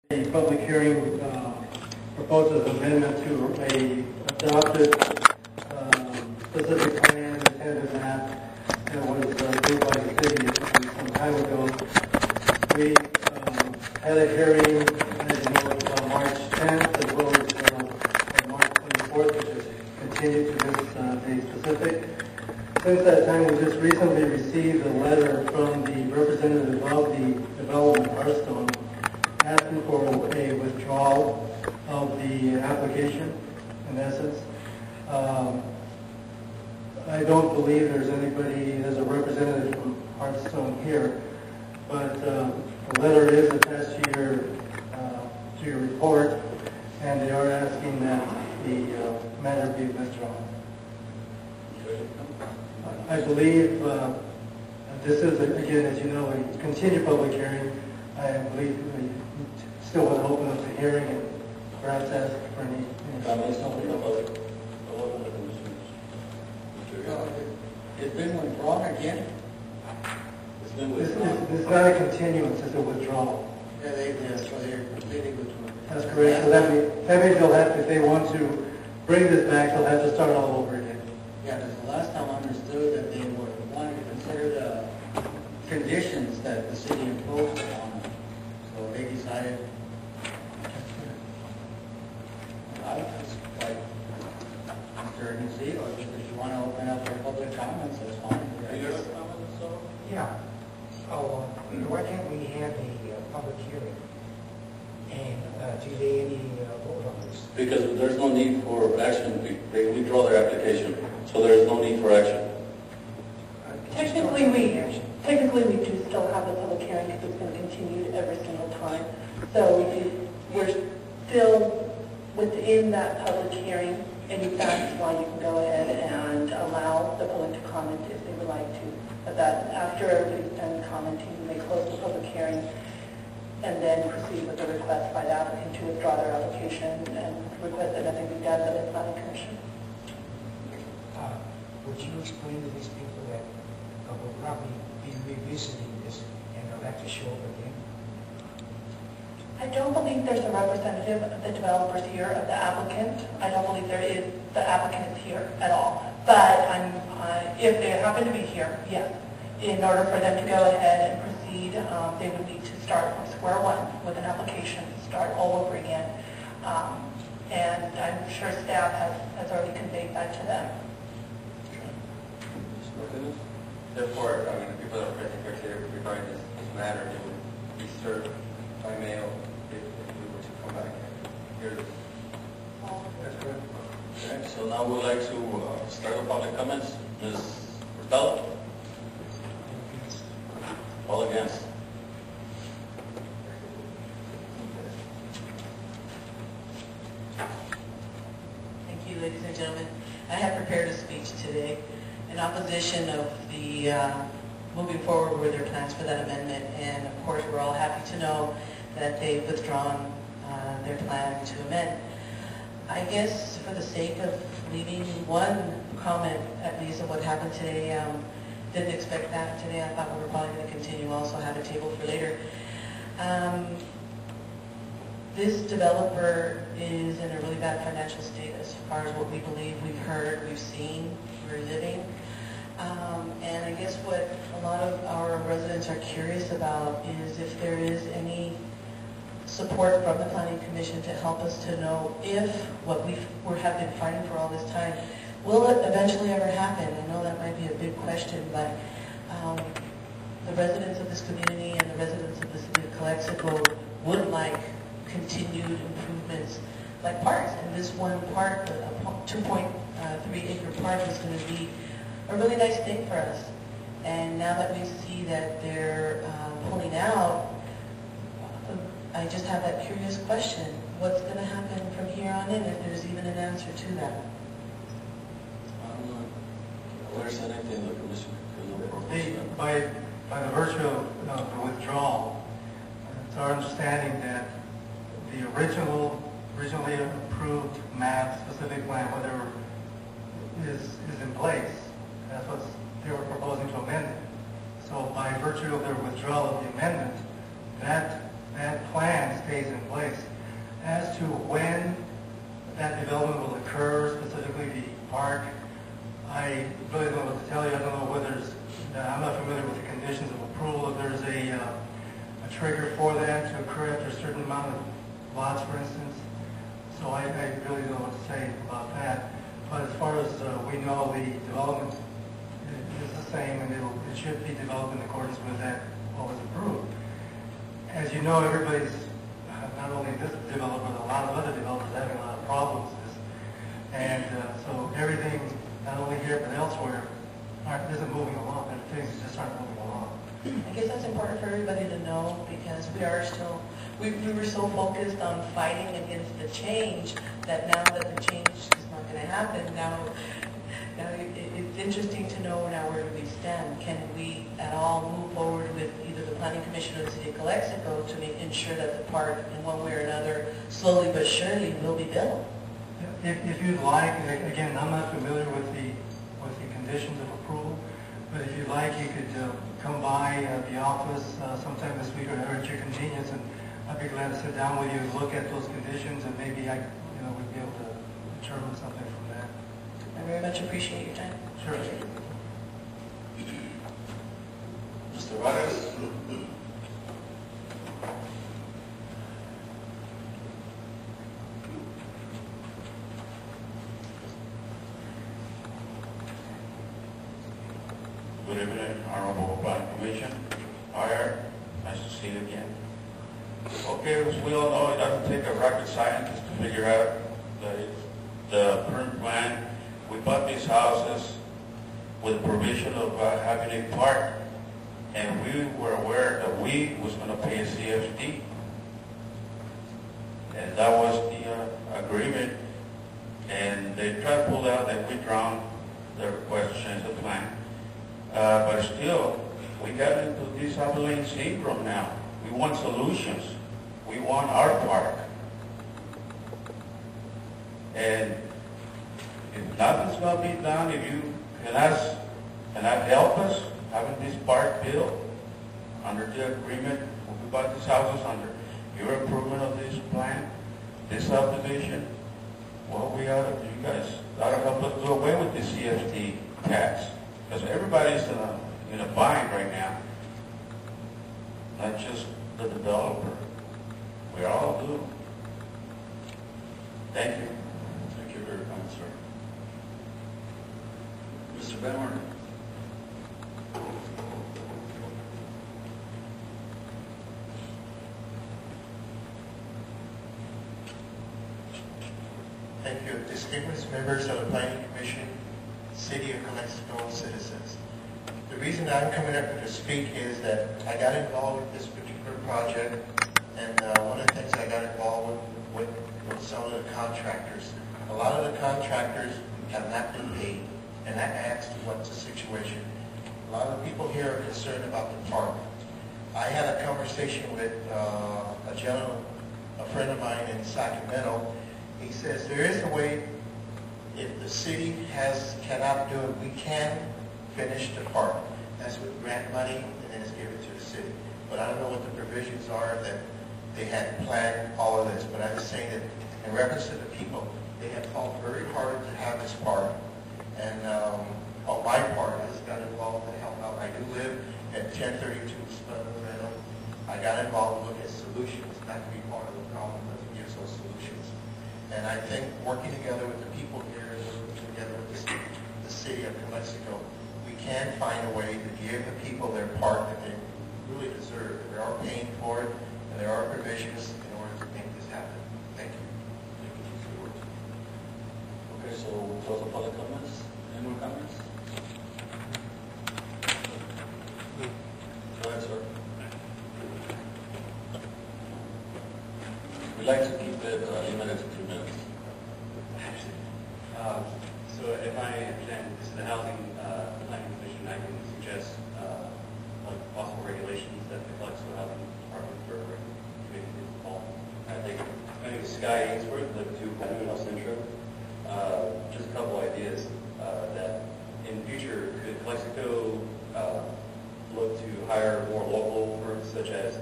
The public hearing proposes amendment to a adopted specific plan, intended map that was approved by the city some time ago. We had a hearing, as you know, on March 10th, as well as on March 24th, which is continued to this date specific. Since that time, we just recently received a letter from the representative of the development, Hearthstone, asking for a withdrawal of the application, in essence. I don't believe there's anybody, there's a representative from Hearthstone here, but the letter is attached to your report, and they are asking that the matter be withdrawn. I believe this is, again, as you know, a continued public hearing. I believe we still want to open up the hearing and perhaps ask for any comments on the public. It's been withdrawn again? It's been withdrawn. It's not a continuance, it's a withdrawal. Yeah, so they're completely withdrawn. That's correct. So that means they'll have to, if they want to bring this back, they'll have to start all over again. Yeah, because the last time I understood that they wanted to consider the conditions that the city imposed on them. So they decided, I was like, Mr. Hermosillo, if you want to open up for public comments, that's fine. Any other comments, so? Yeah. Why can't we have a public hearing and delay any vote on this? Because there's no need for action. They withdraw their application, so there is no need for action. Technically, we do still have the public hearing because it's been continued every single time. So we're still within that public hearing, and that's why you can go ahead and allow the public to comment if they would like to. But that after everybody's done commenting, you may close the public hearing and then proceed with the request by the applicant to withdraw their application and request that nothing be done by the planning commission. Would you explain to these people that we'll probably be revisiting this and they'll have to show up again? I don't believe there's a representative of the developers here, of the applicant. I don't believe there is, the applicant is here at all. But if they happen to be here, yes. In order for them to go ahead and proceed, they would need to start from square one with an application, start all over again. And I'm sure staff has already conveyed that to them. Therefore, the people that are present here today regarding this matter, it would be served by mail if we were to come back here. That's correct. Okay, so now we'd like to start with public comments. Ms. Hurtado? All against? Thank you, ladies and gentlemen. I have prepared a speech today in opposition of the moving forward with their plans for that amendment, and of course we're all happy to know that they've withdrawn their plan to amend. I guess for the sake of leaving one comment at least of what happened today, didn't expect that today. I thought we were probably going to continue, also have a table for later. This developer is in a really bad financial state as far as what we believe, we've heard, we've seen, we're living. And I guess what a lot of our residents are curious about is if there is any support from the Planning Commission to help us to know if what we have been fighting for all this time, will it eventually ever happen? I know that might be a big question, but the residents of this community and the residents of the city of Calexico would like continued improvements like parks. And this one park, a 2.3 acre park, is going to be a really nice thing for us. And now that we see that they're pulling out, I just have that curious question. What's going to happen from here on in if there's even an answer to that? I'm not aware of anything that Commission By the virtue of the withdrawal, it's our understanding that the originally approved map, specific plan, whatever, is in place. That's what they were proposing to amend it. So by virtue of their withdrawal of the amendment, that that plan stays in place. As to when that development will occur, specifically the park, I really don't know what to tell you. I don't know whether there's, I'm not familiar with the conditions of approval. If there's a trigger for that to occur after a certain amount of lots, for instance. So I really don't know what to say about that. But as far as we know, the development is the same, and it should be developed in accordance with that, what was approved. As you know, everybody's, not only this developer, but a lot of other developers having a lot of problems with this. And so everything, not only here but elsewhere, isn't moving along. And things just aren't moving along. I guess that's important for everybody to know, because we are still, we were so focused on fighting against the change that now that the change is not going to happen, now it's interesting to know now where do we stand. Can we at all move forward with either the Planning Commission or the City of Calexico to ensure that the park, in one way or another, slowly but surely will be built? If you'd like, again, I'm not familiar with the conditions of approval, but if you'd like, you could come by the office sometime this week or at your convenience, and I'd be glad to sit down with you and look at those conditions, and maybe we'd be able to determine something from that. I very much appreciate your time. Sure. Mr. Vargas? Good evening, Honorable Planning Commission. Fire, nice to see you again. Okay, as we all know, it doesn't take a rocket scientist to figure out the current plan. We bought these houses with provision of having a park, and we were aware that we was going to pay a CFD. And that was the agreement. And they tried to pull out that we drowned the request to change the plan. But still, we got into this Abilene syndrome now. We want solutions. We want our park. And if nothing's going to be done, if you cannot help us having this park built under the agreement we bought these houses under, your improvement of this plan, this subdivision, well, we ought to, you guys ought to help us do away with the CFD tax. Because everybody's in a bind right now, not just the developer. We all do. Thank you. Thank you very much, sir. Mr. Van Horn? Thank you. Distinguished members of the Planning Commission, City of Calexico citizens. The reason I'm coming up here to speak is that I got involved with this particular project, and one of the things I got involved with some of the contractors. A lot of the contractors have not been paid, and I asked what's the situation. A lot of people here are concerned about the park. I had a conversation with a gentleman, a friend of mine in Sacramento. He says there is a way. If the city cannot do it, we can finish the park. That's with grant money, and then it's given to the city. But I don't know what the provisions are that they had planned all of this. But I'm just saying that in reference to the people, they have fought very hard to have this park. And on my part, I just got involved to help out. I do live at 1032 Spudman. I got involved to look at solutions, not to be part of the problem, but to give those solutions. And I think working together with the people here, working together with the city of Calexico, we can find a way to give the people their park that they really deserve. They are paying for it, and there are provisions in order to make this happen. Thank you. Okay, so we'll close the public comments. Any more comments? Go ahead, sir. We'd like to keep it limited to 2 minutes. So if I understand, this is the Housing Planning Commission, I can suggest possible regulations that the Calexico Housing Department or committee can involve. I think Sky Ainsworth, the 2 Panama Centro, just a couple ideas that in future could Calexico look to hire more local firms such as